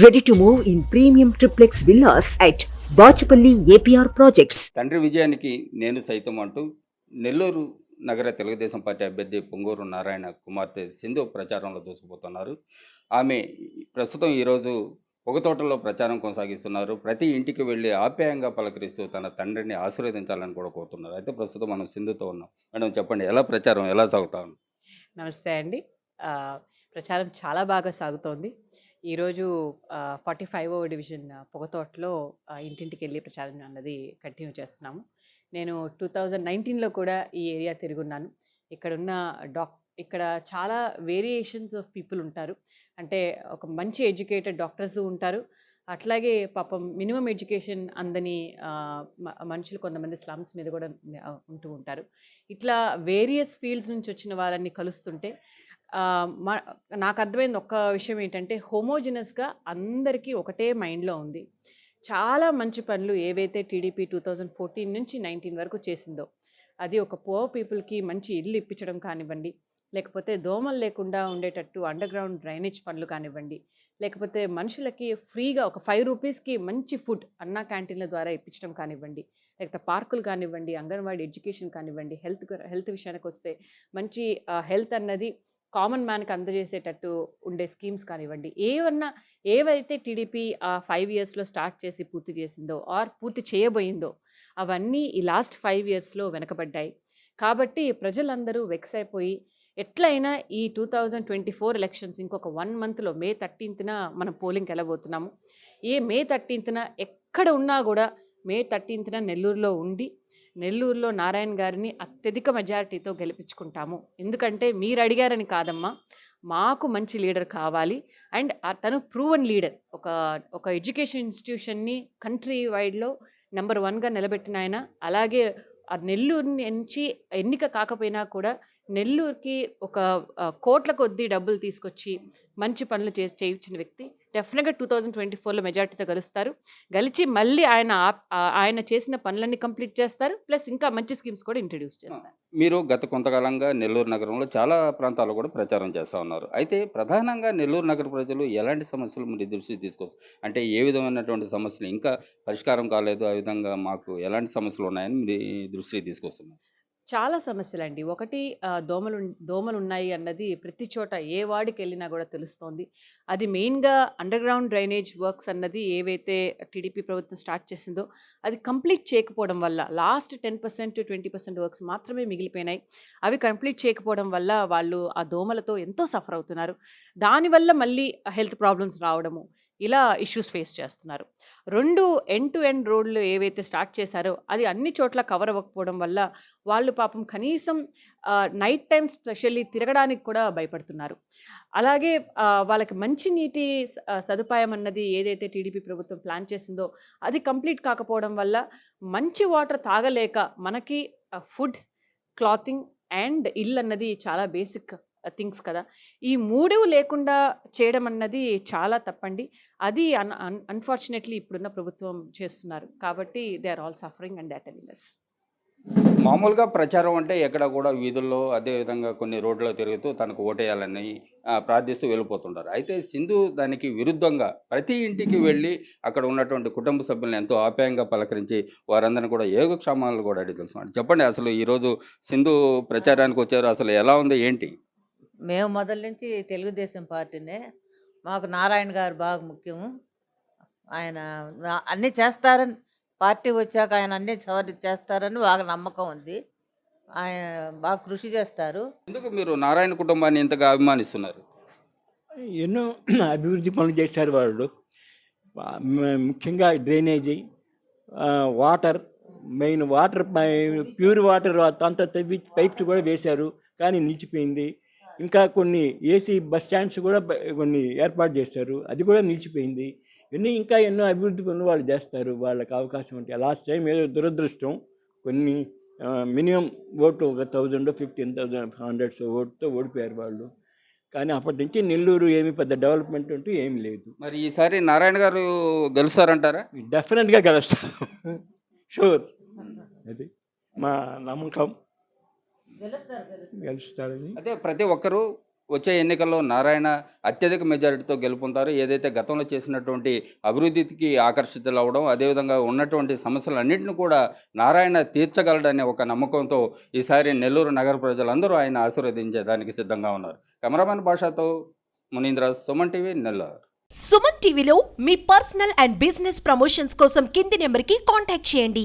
Ready to move in premium triplex villas at Bachapalli APR Projects. తండ్రి విజయానికి నేను సైతం అంటూ నెల్లూరు నగర తెలుగుదేశం పార్టీ అభ్యర్థి పొంగూరు నారాయణ కుమార్తె సింధు ప్రచారంలో దూసుకుపోతున్నారు. ఆమె ప్రస్తుతం ఈరోజు పొగతోటలో ప్రచారం కొనసాగిస్తున్నారు. ప్రతి ఇంటికి వెళ్ళి ఆప్యాయంగా పలకరిస్తూ తన తండ్రిని ఆశీర్వదించాలని కూడా కోరుతున్నారు. అయితే ప్రస్తుతం మనం సింధుతో ఉన్నాం. మేడం చెప్పండి, ఎలా ప్రచారం ఎలా సాగుతా ఉంది? నమస్తే అండి. ప్రచారం చాలా బాగా సాగుతోంది. ఈరోజు 45వ డివిజన్ పొగతోటలో ఇంటింటికి వెళ్ళి ప్రచారం అన్నది కంటిన్యూ చేస్తున్నాము. నేను 2019లో కూడా ఈ ఏరియా తిరుగున్నాను. ఇక్కడున్న ఇక్కడ చాలా వేరియేషన్స్ ఆఫ్ పీపుల్ ఉంటారు. అంటే ఒక మంచి ఎడ్యుకేటెడ్ డాక్టర్స్ ఉంటారు. అట్లాగే పాపం మినిమం ఎడ్యుకేషన్ అందని మనుషులు కొంతమంది స్లమ్స్ మీద కూడా ఉంటూ ఉంటారు. ఇట్లా వేరియస్ ఫీల్డ్స్ నుంచి వచ్చిన వాళ్ళని కలుస్తుంటే నాకు అర్థమైంది ఒక్క విషయం ఏంటంటే, హోమోజినస్గా అందరికీ ఒకటే మైండ్లో ఉంది. చాలా మంచి పనులు ఏవైతే టీడీపీ 2014 నుంచి 19 వరకు చేసిందో, అది ఒక పువర్ పీపుల్కి మంచి ఇల్లు ఇప్పించడం కానివ్వండి, లేకపోతే దోమలు లేకుండా ఉండేటట్టు అండర్ గ్రౌండ్ డ్రైనేజ్ పనులు కానివ్వండి, లేకపోతే మనుషులకి ఫ్రీగా ఒక 5 రూపీస్కి మంచి ఫుడ్ అన్నా క్యాంటీన్ల ద్వారా ఇప్పించడం కానివ్వండి, లేకపోతే పార్కులు కానివ్వండి, అంగన్వాడీ ఎడ్యుకేషన్ కానివ్వండి, హెల్త్ విషయానికి వస్తే మంచి హెల్త్ అన్నది కామన్ మ్యాన్కి అందజేసేటట్టు ఉండే స్కీమ్స్ కానివ్వండి, ఏవైతే టీడీపీ 5 ఇయర్స్లో స్టార్ట్ చేసి పూర్తి చేసిందో పూర్తి చేయబోయిందో అవన్నీ ఈ లాస్ట్ 5 ఇయర్స్లో వెనకబడ్డాయి. కాబట్టి ప్రజలందరూ వెక్స్ అయిపోయి ఎట్లయినా ఈ 2024 ఎలక్షన్స్ ఇంకొక 1 మంత్లో మే 13న మనం పోలింగ్కి వెళ్ళబోతున్నాము. మే 13న ఎక్కడ ఉన్నా కూడా మే 13న నెల్లూరులో ఉండి నెల్లూరులో నారాయణ గారిని అత్యధిక మెజారిటీతో గెలిపించుకుంటాము. ఎందుకంటే మీరు అడిగారని కాదమ్మా, మాకు మంచి లీడర్ కావాలి. అండ్ తను ప్రూవన్ లీడర్, ఒక ఎడ్యుకేషన్ ఇన్స్టిట్యూషన్ని కంట్రీ వైడ్లో నెంబర్ 1గా నిలబెట్టిన ఆయన. అలాగే ఆ నెల్లూరు నుంచి ఎన్నిక కాకపోయినా కూడా నెల్లూరుకి ఒక కోట్ల కొద్దీ డబ్బులు తీసుకొచ్చి మంచి పనులు చేయించిన వ్యక్తి. డెఫినెట్గా 2024లో మెజార్టీతో గెలుస్తారు. గెలిచి మళ్ళీ ఆయన చేసిన పనులన్నీ కంప్లీట్ చేస్తారు. ప్లస్ ఇంకా మంచి స్కీమ్స్ కూడా ఇంట్రడ్యూస్ చేస్తారు. మీరు గత కొంతకాలంగా నెల్లూరు నగరంలో చాలా ప్రాంతాల్లో కూడా ప్రచారం చేస్తూ ఉన్నారు. అయితే ప్రధానంగా నెల్లూరు నగర ప్రజలు ఎలాంటి సమస్యలు మీరు దృష్టికి తీసుకొస్తారు? అంటే ఏ విధమైనటువంటి సమస్యలు ఇంకా పరిష్కారం కాలేదు, ఆ విధంగా మాకు ఎలాంటి సమస్యలు ఉన్నాయని మీ దృష్టికి తీసుకొస్తున్నారు? చాలా సమస్యలండి. ఒకటి దోమలు ఉన్నాయి అన్నది ప్రతి చోట ఏ వార్డుకి వెళ్ళినా కూడా తెలుస్తోంది. అది మెయిన్‌గా అండర్ గ్రౌండ్ డ్రైనేజ్ వర్క్స్ అన్నది ఏవైతే టీడీపీ ప్రభుత్వం స్టార్ట్ చేసిందో అది కంప్లీట్ చేయకపోవడం వల్ల లాస్ట్ 10%, 20% వర్క్స్ మాత్రమే మిగిలిపోయినాయి. అవి కంప్లీట్ చేయకపోవడం వల్ల వాళ్ళు ఆ దోమలతో ఎంతో సఫర్ అవుతున్నారు. దానివల్ల మళ్ళీ హెల్త్ ప్రాబ్లమ్స్ రావడము, ఇలా ఇష్యూస్ ఫేస్ చేస్తున్నారు. 2 ఎండ్ టు ఎండ్ రోడ్లు ఏవైతే స్టార్ట్ చేశారో అది అన్ని చోట్ల కవర్ అవ్వకపోవడం వల్ల వాళ్ళు పాపం కనీసం నైట్ టైమ్ స్పెషల్లీ తిరగడానికి కూడా భయపడుతున్నారు. అలాగే వాళ్ళకి మంచినీటి సదుపాయం అన్నది ఏదైతే టీడీపీ ప్రభుత్వం ప్లాన్ చేసిందో అది కంప్లీట్ కాకపోవడం వల్ల మంచి వాటర్ తాగలేక మనకి ఫుడ్, క్లాతింగ్ అండ్ ఇల్లు అన్నది చాలా బేసిక్ థింగ్స్ కదా. ఈ 3 లేకుండా చేయడం అన్నది చాలా తప్పండి. అది అన్ఫార్చునేట్లీ ఇప్పుడున్న ప్రభుత్వం చేస్తున్నారు. కాబట్టి they are all suffering and they are telling us. మామూలుగా ప్రచారం అంటే ఎక్కడ కూడా వీధుల్లో అదేవిధంగా కొన్ని రోడ్లో తిరుగుతూ తనకు ఓటేయాలని ప్రార్థిస్తూ వెళ్ళిపోతుంటారు. అయితే సింధు దానికి విరుద్ధంగా ప్రతి ఇంటికి వెళ్ళి అక్కడ ఉన్నటువంటి కుటుంబ సభ్యులను ఎంతో ఆప్యాయంగా పలకరించి వారందరినీ కూడా యోగక్షేమాలు కూడా అడిగి తెలుసుకున్నారు. చెప్పండి, అసలు ఈరోజు సింధు ప్రచారానికి వచ్చారు, అసలు ఎలా ఉంది ఏంటి? మేము మొదల నుంచి తెలుగుదేశం పార్టీనే. మాకు నారాయణ గారు బాగా ముఖ్యము. ఆయన అన్నీ చేస్తారని, పార్టీ వచ్చాక ఆయన అన్నీ చేస్తారని బాగా నమ్మకం ఉంది. ఆయన బాగా కృషి చేస్తారు. ఎందుకు మీరు నారాయణ కుటుంబాన్ని ఇంతగా అభిమానిస్తున్నారు? ఎన్నో అభివృద్ధి పనులు చేశారు వాళ్ళు. ముఖ్యంగా drainage, water, main water, pure water అంతా తవ్వి పైప్స్ కూడా వేశారు, కానీ నిలిచిపోయింది. ఇంకా కొన్ని ఏసీ బస్ స్టాండ్స్ కూడా కొన్ని ఏర్పాటు చేశారు, అది కూడా నిలిచిపోయింది. ఇవన్నీ ఇంకా ఎన్నో అభివృద్ధి పనులు వాళ్ళు చేస్తారు, వాళ్ళకి అవకాశం ఉంటే. లాస్ట్ టైం ఏదో దురదృష్టం, కొన్ని మినిమం ఓటు ఒక 1000, 15,000 ఓటుతో ఓడిపోయారు వాళ్ళు. కానీ అప్పటి నుంచి నెల్లూరు ఏమి పెద్ద డెవలప్మెంట్ అంటూ ఏమి లేదు. మరి ఈసారి నారాయణ గారు గెలుస్తారంటారా? డెఫినెట్గా గెలుస్తారు, షూర్. అది మా నమ్మకం, గెలుస్తారని. అయితే ప్రతి ఒక్కరూ వచ్చే ఎన్నికల్లో నారాయణ అత్యధిక మెజారిటీతో గెలుపొందారు. ఏదైతే గతంలో చేసినటువంటి అభివృద్ధికి ఆకర్షితులవ్వడం, అదేవిధంగా ఉన్నటువంటి సమస్యలన్నింటిని కూడా నారాయణ తీర్చగలడనే ఒక నమ్మకంతో ఈసారి నెల్లూరు నగర ప్రజలందరూ ఆయన ఆశీర్వదించేదానికి సిద్ధంగా ఉన్నారు. కెమెరామెన్ భాషతో మునీంద్ర, సుమన్ టీవీ, నెల్లూరు. సుమన్ టీవీలో మీ పర్సనల్ అండ్ బిజినెస్ ప్రమోషన్స్ కోసం కింది నెంబర్కి కాంటాక్ట్ చేయండి.